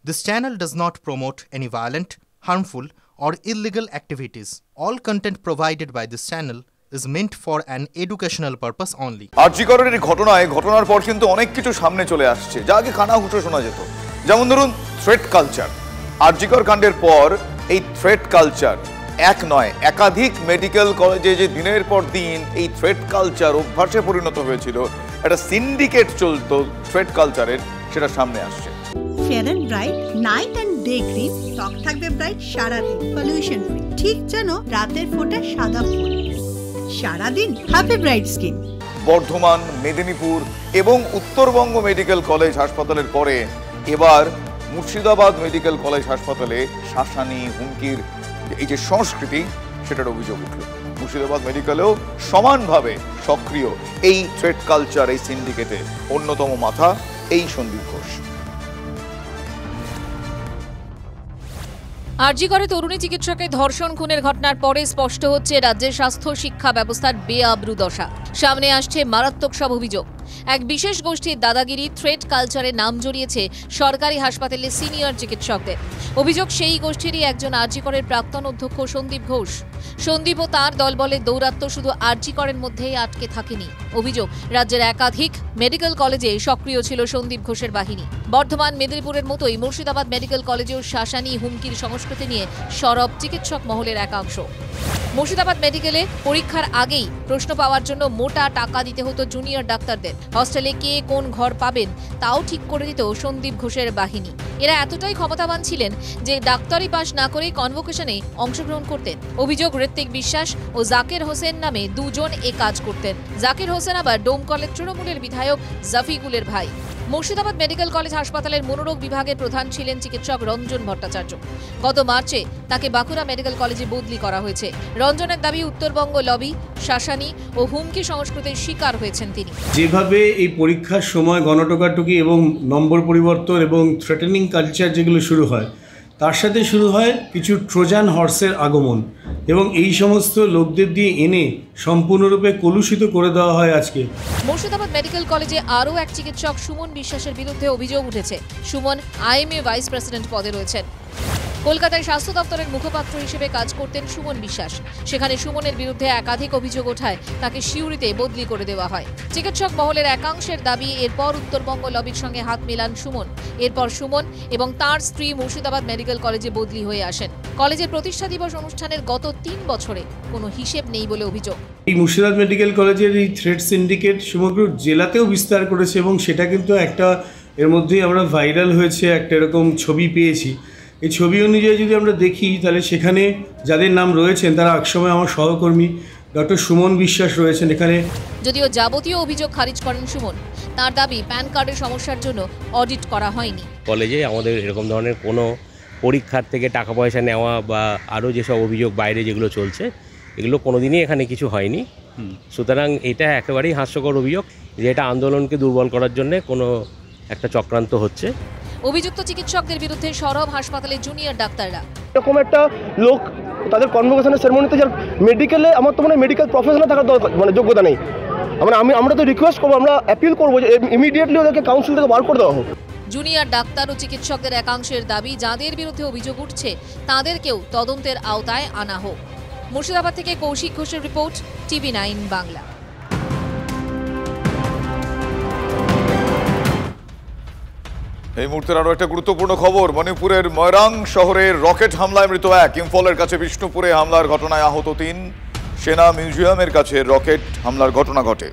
This channel does not promote any violent, harmful, or illegal activities. All content provided by this channel is meant for an educational purpose only. আরজিকরের ঘটনার পর কিন্তু অনেক কিছু সামনে চলে আসছে যা আগে কানাঘুষো শোনা যেত। যেমন ধরুন থ্রেট কালচার। আরজিকর কাণ্ডের পর এই থ্রেট কালচার এক নয় একাধিক মেডিকেল কলেজে যে দিনের পর দিন এই থ্রেট কালচার অভ্যাসে পরিণত হয়েছিল, একটা সিন্ডিকেট চলতো থ্রেট কালচারের, সেটা সামনে আসছে। Fair and bright night and day cream, ত্বক থাকবে ব্রাইট সারাদিন, পলিউশন ফ্রি, ঠিক যেন রাতের ফোঁটা সাদা ফুল। সারাদিন happy bright skin. Bardhaman, Medinipur এবং উত্তরবঙ্গ মেডিকেল কলেজ হাসপাতালের পরে এবার মুর্শিদাবাদ মেডিকেল কলেজ হাসপাতালে শাসানি, হুমকির এই যে সংস্কৃতি, সেটার অভিযোগ উঠল। মুর্শিদাবাদ মেডিকেলেও সমানভাবে সক্রিয় এই থ্রেট কালচার, এই সিন্ডিকেটে অন্যতম মাথা এই সন্দীপ ঘোষ। আরজিকরে তরুণী চিকিৎসকের ধর্ষণ খুনের ঘটনার পরে স্পষ্ট হচ্ছে রাজ্যের স্বাস্থ্য শিক্ষা ব্যবস্থার বেআব্রু দশা। সামনে আসছে মারাত্মক সব অভিযোগ। এক বিশেষ গোষ্ঠীর দাদাগিরি থ্রেট কালচারে নাম জড়িয়েছে সরকারি হাসপাতালের সিনিয়র চিকিৎসকদের। অভিযোগ সেই গোষ্ঠীরই একজন আরজিকরের প্রাক্তন অধ্যক্ষ সন্দীপ ঘোষ। সন্দীপ ও তাঁর দলবলে দৌরাত্ম্য শুধু আরজিকরের মধ্যেই আটকে থাকেনি। অভিযোগ, রাজ্যের একাধিক মেডিকেল কলেজে সক্রিয় ছিল সন্দীপ ঘোষের বাহিনী। বর্ধমান, মেদিনীপুরের মতোই মুর্শিদাবাদ মেডিকেল কলেজেও শাসানি, হুমকির সংস্কৃতি নিয়ে সরব চিকিৎসক মহলের একাংশ। মুর্শিদাবাদ মেডিকেলে পরীক্ষার আগেই প্রশ্ন পাওয়ার জন্য মোটা টাকা দিতে হতো জুনিয়র ডাক্তারদের। হস্টেলে কে কোন ঘর পাবেন তাও ঠিক করে দিত সন্দীপ ঘোষের বাহিনী। এরা এতটাই ক্ষমতাবান ছিলেন যে ডাক্তারি পাশ না করেই কনভোকেশনে অংশগ্রহণ করতেন। অভিযোগ, ঋত্বিক বিশ্বাস ও জাকির হোসেন নামে দুজন এ কাজ করতেন। জাকির হোসেন আবার ডোমকলের তৃণমূলের বিধায়ক জাফিকুলের ভাই। মুর্শিদাবাদ মেডিকেল কলেজ হাসপাতালের মনোরোগ বিভাগের প্রধান ছিলেন চিকিৎসক রঞ্জন ভট্টাচার্য। গত মার্চে তাকে বাঁকুড়া মেডিকেল কলেজে বদলি করা হয়েছে। রঞ্জনের দাবি, উত্তরবঙ্গ লবি, শাসানি ও হুমকি সংস্কৃতির শিকার হয়েছেন তিনি। যেভাবে এই পরীক্ষার সময় গণটোকাটুকি এবং নম্বর পরিবর্তন এবং থ্রেটেনিং কালচার যেগুলো শুরু হয়, তার সাথে শুরু হয় কিছু ট্রোজান হর্সের আগমন, এবং এই সমস্ত লোকদের দিয়ে এনে সম্পূর্ণরূপে কলুষিত করে দেওয়া হয়। আজকে মুর্শিদাবাদ মেডিকেল কলেজে আরও এক চিকিৎসক সুমন বিশ্বাসের বিরুদ্ধে অভিযোগ উঠেছে। সুমন আইএমএ ভাইস প্রেসিডেন্ট পদে রয়েছেন। কলকাতায় স্বাস্থ্য দপ্তরের মুখপাত্র হিসেবে কাজ করতেন সুমন বিশ্বাস। সেখানে সুমনের বিরুদ্ধে একাধিক অভিযোগ ওঠায় তাকে সিউড়িতে বদলি করে দেওয়া হয়। চিকিৎসক মহলের একাংশের দাবি, এরপর উত্তরবঙ্গ লবির সঙ্গে হাত মেলান সুমন। এরপর সুমন এবং তাঁর স্ত্রী মুর্শিদাবাদ মেডিকেল কলেজে বদলি হয়ে আসেন। কলেজের প্রতিষ্ঠা দিবস অনুষ্ঠানের গত 3 বছরে কোনো হিসেব নেই বলে অভিযোগ। এই মুর্শিদাবাদ মেডিকেল কলেজের এই থ্রেট সিন্ডিকেট সমগ্র জেলাতেও বিস্তার করেছে, এবং সেটা কিন্তু একটা এর মধ্যেই আমরা ভাইরাল হয়েছে একটা এরকম ছবি পেয়েছি। এই ছবি অনুযায়ী যদি আমরা দেখি, তাহলে সেখানে যাদের নাম রয়েছেন তারা একসময় আমার সহকর্মী ডক্টর সুমন বিশ্বাস রয়েছেন এখানে। যদিও যাবতীয় অভিযোগ খারিজ করেন সুমন। তার দাবি, প্যান কার্ডের সমস্যার জন্য অডিট করা হয়নি। কলেজে আমাদের এরকম ধরনের কোনো পরীক্ষার থেকে টাকা পয়সা নেওয়া বা আরও যেসব অভিযোগ বাইরে যেগুলো চলছে, এগুলো কোনোদিনই এখানে কিছু হয়নি। সুতরাং এটা একেবারেই হাস্যকর অভিযোগ যে এটা আন্দোলনকে দুর্বল করার জন্য কোনো একটা চক্রান্ত হচ্ছে। অভিযুক্ত চিকিৎসকদের বিরুদ্ধে সরব হাসপাতালের জুনিয়র ডাক্তাররা। এরকম একটা লোক তাদের কনভোকেশনের সেরেমনিতে, যার মেডিকেলে আমার তো মনে হয় মেডিকেল প্রফেশনাল থাকার মানে যোগ্যতা নেই। আমরা তো রিকোয়েস্ট করবো, আমরা অ্যাপিল করবো যে ইমিডিয়েটলি ওদেরকে কাউন্সিল থেকে বার করে দেওয়া হোক। জুনিয়র ডাক্তার ও চিকিৎসকদের একাংশের দাবি, যাদের বিরুদ্ধে অভিযোগ উঠছে তাদেরকেও তদন্তের আওতায় আনা হোক। মুর্শিদাবাদ থেকে কৌশিক ঘোষের রিপোর্ট, TV9 বাংলা। এই মুহূর্তের আরো একটা গুরুত্বপূর্ণ খবর, মণিপুরের ময়রাং শহরে রকেট হামলায় মৃত 1। ইম্ফলের কাছে বিষ্ণুপুরে হামলার ঘটনায় আহত 3। সেনা মিউজিয়ামের কাছে রকেট হামলার ঘটনা ঘটে।